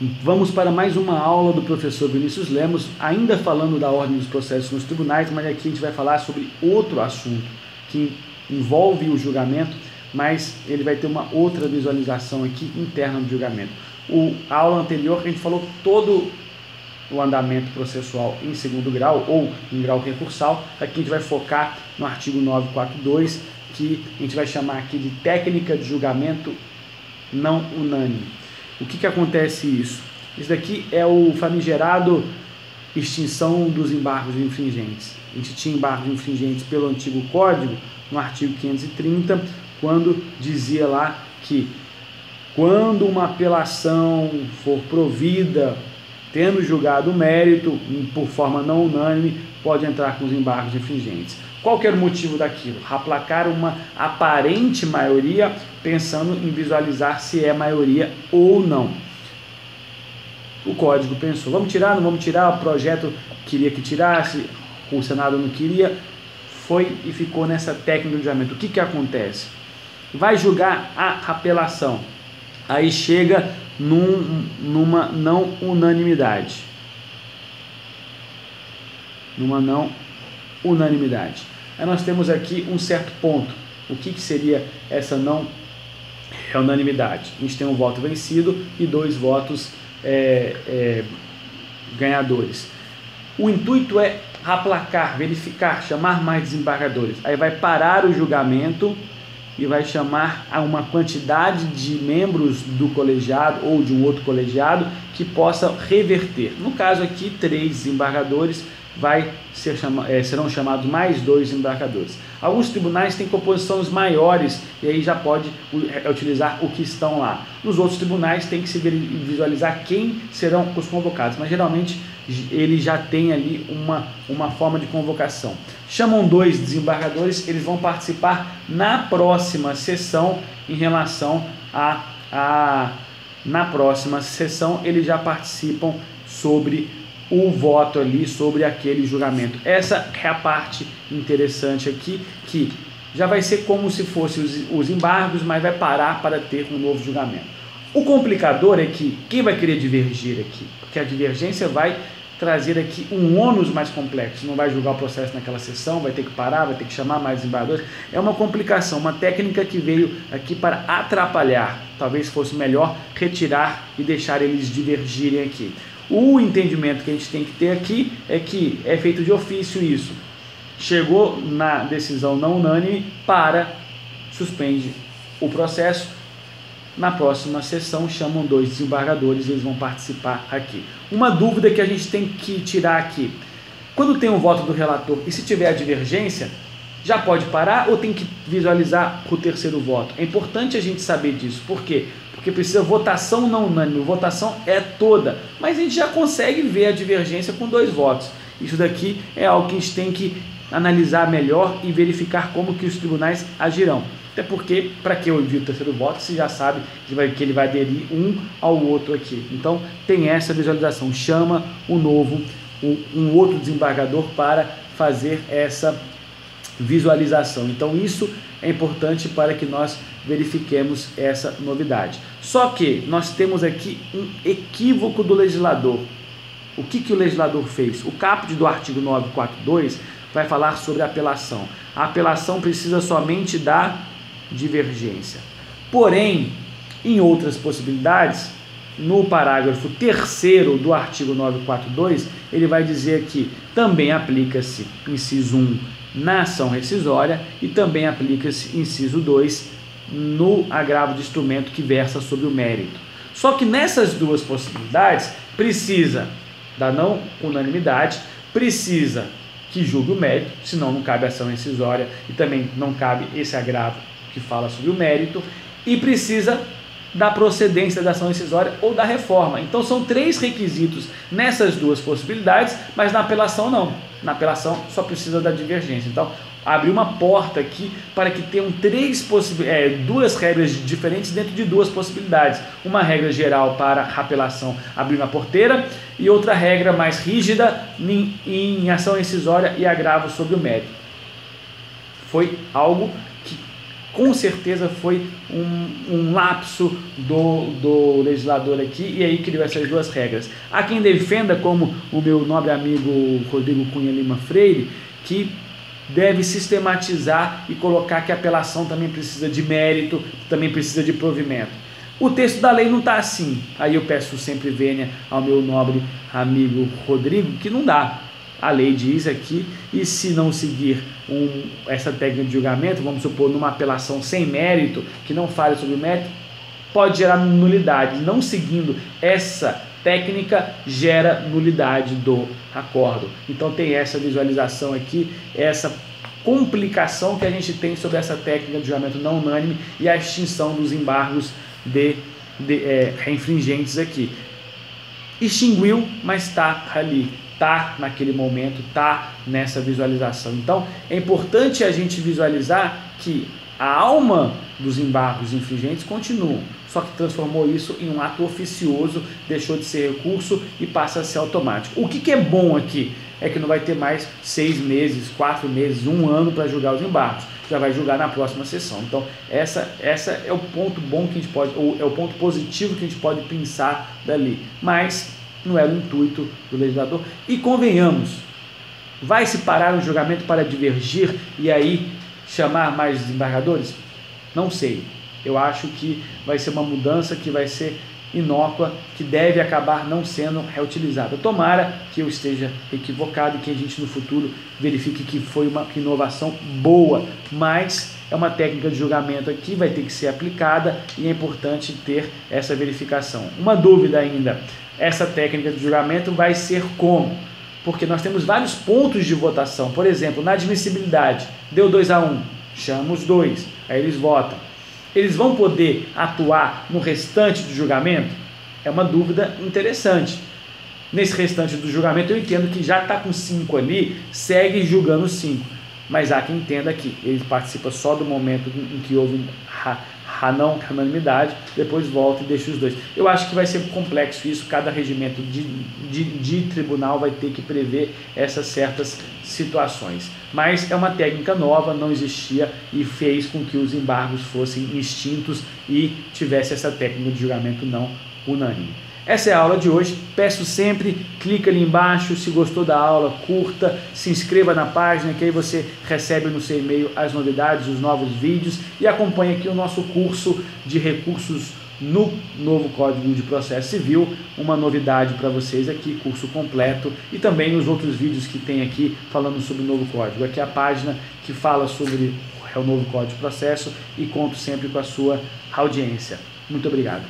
Vamos para mais uma aula do professor Vinícius Lemos, ainda falando da ordem dos processos nos tribunais, mas aqui a gente vai falar sobre outro assunto que envolve o julgamento, mas ele vai ter uma outra visualização aqui interna do julgamento. A aula anterior a gente falou todo o andamento processual em segundo grau ou em grau recursal. Aqui a gente vai focar no artigo 942, que a gente vai chamar aqui de técnica de julgamento não unânime. O que acontece isso? Isso daqui é o famigerado extinção dos embargos infringentes. A gente tinha embargos infringentes pelo antigo código, no artigo 530, quando dizia lá que quando uma apelação for provida, tendo julgado o mérito, por forma não unânime, pode entrar com os embargos infringentes. Qual que era o motivo daquilo? Aplacar uma aparente maioria, pensando em visualizar se é maioria ou não. O código pensou, vamos tirar, não vamos tirar, o projeto queria que tirasse, o Senado não queria, foi e ficou nessa técnica de julgamento. O que acontece? Vai julgar a apelação, aí chega numa não unanimidade. Aí nós temos aqui um certo ponto. O que seria essa não unanimidade? A gente tem um voto vencido e 2 votos ganhadores. O intuito é aplacar, verificar, chamar mais desembargadores. Aí vai parar o julgamento e vai chamar a uma quantidade de membros do colegiado ou de um outro colegiado que possa reverter. No caso aqui, 3 desembargadores, serão chamados mais 2 desembargadores. Alguns tribunais têm composições maiores e aí já pode utilizar o que estão lá. Nos outros tribunais tem que se visualizar quem serão os convocados, mas geralmente ele já tem ali uma forma de convocação. Chamam 2 desembargadores, eles vão participar na próxima sessão. Em relação na próxima sessão, eles já participam sobre o voto ali, sobre aquele julgamento. Essa é a parte interessante aqui, que já vai ser como se fossem os embargos, mas vai parar para ter um novo julgamento. O complicador é que quem vai querer divergir aqui? Porque a divergência vai trazer aqui um ônus mais complexo, não vai julgar o processo naquela sessão, vai ter que parar, vai ter que chamar mais desembargadores. É uma complicação, uma técnica que veio aqui para atrapalhar. Talvez fosse melhor retirar e deixar eles divergirem aqui. O entendimento que a gente tem que ter aqui é que é feito de ofício isso. Chegou na decisão não unânime, suspende o processo. Na próxima sessão chamam 2 desembargadores e eles vão participar aqui. Uma dúvida que a gente tem que tirar aqui: quando tem um voto do relator e se tiver a divergência, já pode parar ou tem que visualizar o terceiro voto? É importante a gente saber disso. Por quê? Porque precisa votação não unânime, votação é toda, mas a gente já consegue ver a divergência com 2 votos. Isso daqui é algo que a gente tem que analisar melhor e verificar como que os tribunais agirão. Até porque, para que eu envie o terceiro voto, você já sabe que ele vai aderir um ao outro aqui. Então, tem essa visualização. Chama um outro desembargador para fazer essa visualização. Então, isso é importante para que nós verifiquemos essa novidade. Só que nós temos aqui um equívoco do legislador. O que o legislador fez? O caput do artigo 942 vai falar sobre a apelação. A apelação precisa somente da divergência. Porém, em outras possibilidades, no parágrafo 3º do artigo 942, ele vai dizer que também aplica-se inciso 1 na ação rescisória e também aplica-se inciso 2 no agravo de instrumento que versa sobre o mérito. Só que nessas duas possibilidades precisa da não unanimidade, precisa que julgue o mérito, senão não cabe ação rescisória e também não cabe esse agravo que fala sobre o mérito, e precisa da procedência da ação rescisória ou da reforma. Então são 3 requisitos nessas duas possibilidades, mas na apelação não. Na apelação só precisa da divergência. Então abre uma porta aqui para que tenham 2 regras diferentes dentro de 2 possibilidades. Uma regra geral para a apelação abrir uma porteira e outra regra mais rígida em ação rescisória e agravo sobre o mérito. Foi algo que com certeza foi um lapso do legislador aqui, e aí criou essas duas regras. Há quem defenda, como o meu nobre amigo Rodrigo Cunha Lima Freire, que deve sistematizar e colocar que a apelação também precisa de mérito, também precisa de provimento. O texto da lei não está assim. Aí eu peço sempre vênia ao meu nobre amigo Rodrigo, que não dá. A lei diz aqui, e se não seguir essa técnica de julgamento, vamos supor, numa apelação sem mérito, que não fale sobre mérito, pode gerar nulidade. Não seguindo essa técnica, gera nulidade do acordo. Então tem essa visualização aqui, essa complicação que a gente tem sobre essa técnica de julgamento não unânime e a extinção dos embargos infringentes aqui. Extinguiu, mas está ali, está naquele momento, está nessa visualização. Então é importante a gente visualizar que a alma dos embargos infringentes continuam, só que transformou isso em um ato oficioso, deixou de ser recurso e passa a ser automático. O que é bom aqui é que não vai ter mais 6 meses, 4 meses, 1 ano para julgar os embargos, já vai julgar na próxima sessão. Então essa é o ponto bom que a gente pode, ou é o ponto positivo que a gente pode pensar dali, mas não era o intuito do legislador. E convenhamos, vai se parar o julgamento para divergir e aí chamar mais desembargadores? Não sei. Eu acho que vai ser uma mudança que vai ser inócua, que deve acabar não sendo reutilizada. Tomara que eu esteja equivocado e que a gente no futuro verifique que foi uma inovação boa, mas é uma técnica de julgamento aqui, vai ter que ser aplicada e é importante ter essa verificação. Uma dúvida ainda, essa técnica de julgamento vai ser como? Porque nós temos vários pontos de votação. Por exemplo, na admissibilidade, deu 2-1, chama os dois, aí eles votam. Eles vão poder atuar no restante do julgamento? É uma dúvida interessante. Nesse restante do julgamento eu entendo que já está com 5 ali, segue julgando 5. Mas há quem entenda que ele participa só do momento em que houve a não unanimidade, depois volta e deixa os dois. Eu acho que vai ser complexo isso, cada regimento de tribunal vai ter que prever essas certas situações. Mas é uma técnica nova, não existia e fez com que os embargos fossem extintos e tivesse essa técnica de julgamento não unânime. Essa é a aula de hoje. Peço sempre, clica ali embaixo, se gostou da aula, curta, se inscreva na página, que aí você recebe no seu e-mail as novidades, os novos vídeos e acompanhe aqui o nosso curso de recursos no novo Código de Processo Civil, uma novidade para vocês aqui, curso completo, e também nos outros vídeos que tem aqui falando sobre o novo código. Aqui é a página que fala sobre o novo Código de Processo e conto sempre com a sua audiência. Muito obrigado.